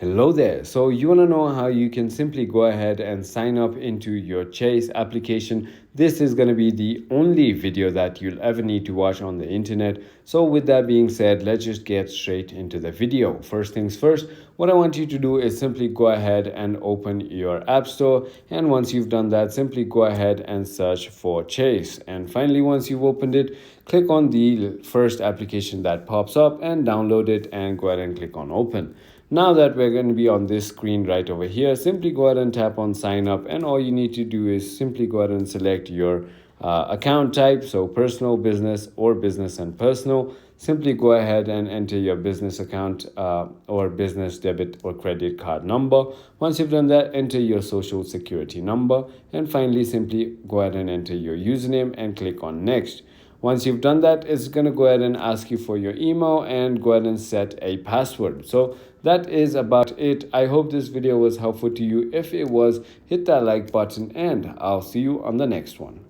Hello there. So you want to know how you can simply go ahead and sign up into your Chase application. This is going to be the only video that you'll ever need to watch on the internet. So with that being said, let's just get straight into the video. First things first, what I want you to do is simply go ahead and open your app store. And once you've done that, simply go ahead and search for Chase. And finally, once you've opened it, click on the first application that pops up and download it and go ahead and click on open. Now that we're going to be on this screen right over here, simply go ahead and tap on sign up, and all you need to do is simply go ahead and select your account type, so personal, business, or business and personal. Simply go ahead and enter your business account or business debit or credit card number. Once you've done that, enter your social security number, and finally simply go ahead and enter your username and click on next. Once you've done that, it's going to go ahead and ask you for your email and go ahead and set a password. So that is about it. I hope this video was helpful to you. If it was, hit that like button and I'll see you on the next one.